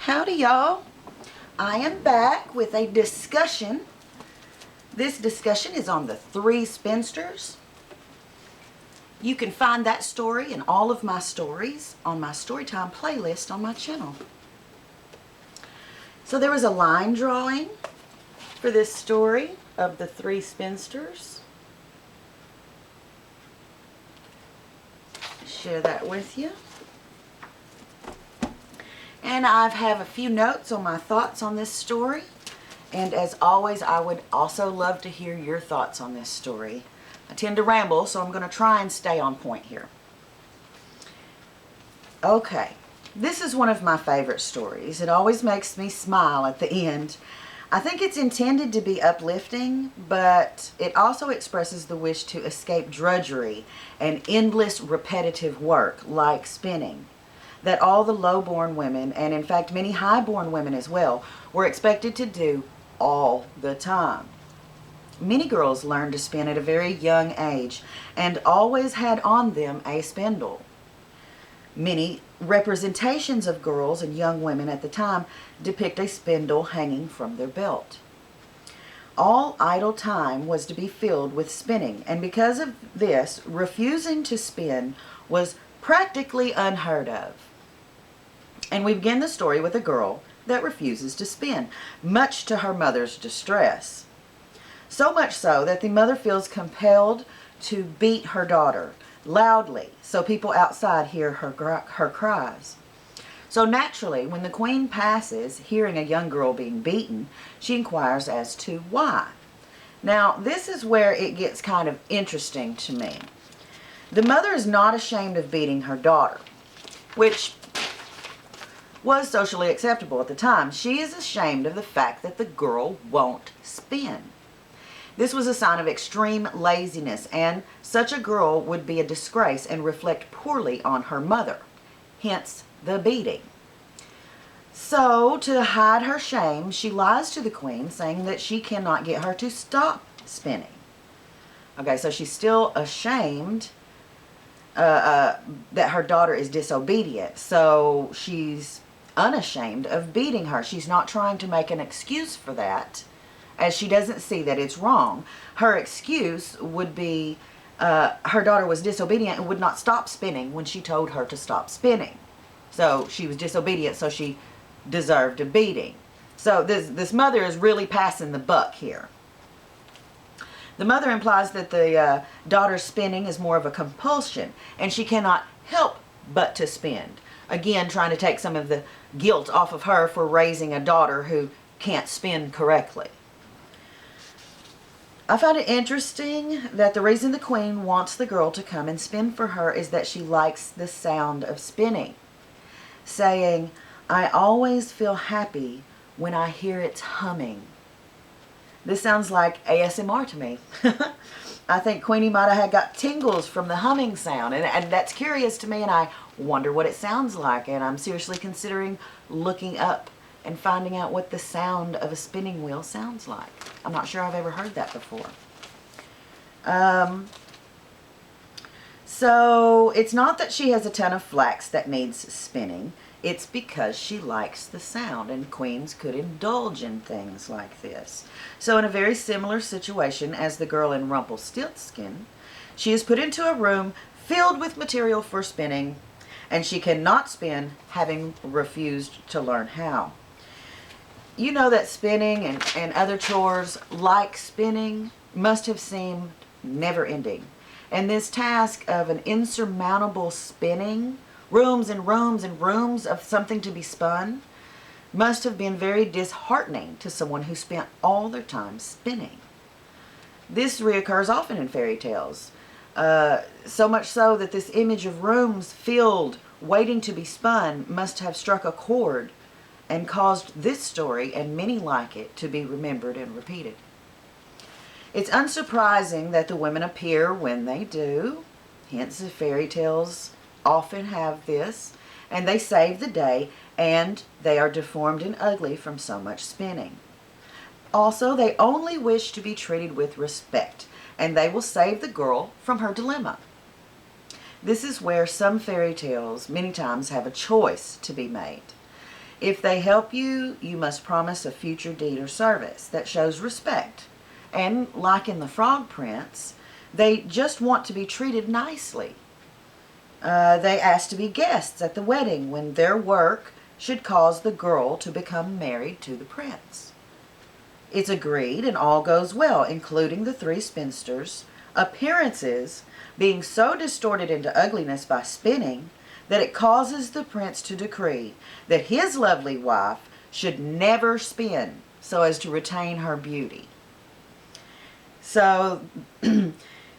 Howdy, y'all. I am back with a discussion. This discussion is on the three spinsters. You can find that story and all of my stories on my Storytime playlist on my channel. So there was a line drawing for this story of the three spinsters. Share that with you. And I have a few notes on my thoughts on this story. And as always, I would also love to hear your thoughts on this story. I tend to ramble, so I'm going to try and stay on point here. Okay, this is one of my favorite stories. It always makes me smile at the end. I think it's intended to be uplifting, but it also expresses the wish to escape drudgery and endless repetitive work like spinning that all the low-born women, and in fact many high-born women as well, were expected to do all the time. Many girls learned to spin at a very young age and always had on them a spindle. Many representations of girls and young women at the time depict a spindle hanging from their belt. All idle time was to be filled with spinning, and because of this, refusing to spin was practically unheard of. And we begin the story with a girl that refuses to spin, much to her mother's distress. So much so that the mother feels compelled to beat her daughter loudly so people outside hear her cries. So naturally, when the queen passes, hearing a young girl being beaten, she inquires as to why. Now, this is where it gets kind of interesting to me. The mother is not ashamed of beating her daughter, which was socially acceptable at the time. She is ashamed of the fact that the girl won't spin. This was a sign of extreme laziness, and such a girl would be a disgrace and reflect poorly on her mother, hence the beating. So, to hide her shame, she lies to the queen, saying that she cannot get her to stop spinning. Okay, so she's still ashamed that her daughter is disobedient, so she's unashamed of beating her. She's not trying to make an excuse for that, as she doesn't see that it's wrong. Her excuse would be her daughter was disobedient and would not stop spinning when she told her to stop spinning. So she was disobedient, so she deserved a beating. So this mother is really passing the buck here. The mother implies that the daughter's spinning is more of a compulsion, and she cannot help but to spin. Again, trying to take some of the guilt off of her for raising a daughter who can't spin correctly. I found it interesting that the reason the queen wants the girl to come and spin for her is that she likes the sound of spinning, saying, "I always feel happy when I hear it humming." This sounds like ASMR to me. I think Queenie might have got tingles from the humming sound, and that's curious to me, and I wonder what it sounds like, and I'm seriously considering looking up and finding out what the sound of a spinning wheel sounds like. I'm not sure I've ever heard that before. So it's not that she has a ton of flax that needs spinning. It's because she likes the sound, and queens could indulge in things like this. So in a very similar situation as the girl in Rumpelstiltskin, she is put into a room filled with material for spinning, and she cannot spin, having refused to learn how. You know that spinning and other chores like spinning must have seemed never-ending. And this task of an insurmountable spinning, rooms and rooms and rooms of something to be spun, must have been very disheartening to someone who spent all their time spinning. This reoccurs often in fairy tales, so much so that this image of rooms filled, waiting to be spun, must have struck a chord and caused this story and many like it to be remembered and repeated. It's unsurprising that the women appear when they do, hence the fairy tales often have this, and they save the day, and they are deformed and ugly from so much spinning. Also, they only wish to be treated with respect, and they will save the girl from her dilemma. This is where some fairy tales many times have a choice to be made. If they help you, you must promise a future deed or service that shows respect. And like in the Frog Prince, they just want to be treated nicely. They ask to be guests at the wedding when their work should cause the girl to become married to the prince. It's agreed and all goes well, including the three spinsters' appearances being so distorted into ugliness by spinning that it causes the prince to decree that his lovely wife should never spin so as to retain her beauty. So,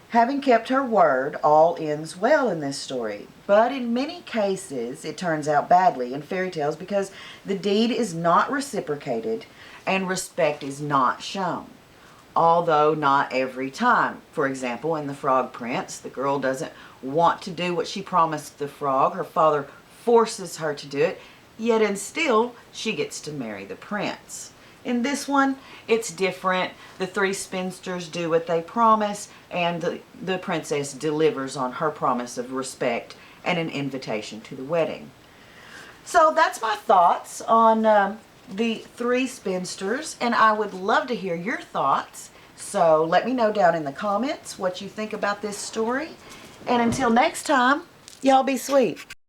having kept her word, all ends well in this story. But in many cases, it turns out badly in fairy tales because the deed is not reciprocated and respect is not shown. Although not every time. For example, in The Frog Prince, the girl doesn't want to do what she promised the frog. Her father forces her to do it, yet and still she gets to marry the prince. In this one, it's different. The three spinsters do what they promise, and the princess delivers on her promise of respect and an invitation to the wedding. So that's my thoughts on the three spinsters, and I would love to hear your thoughts. So let me know down in the comments what you think about this story. And until next time, y'all be sweet.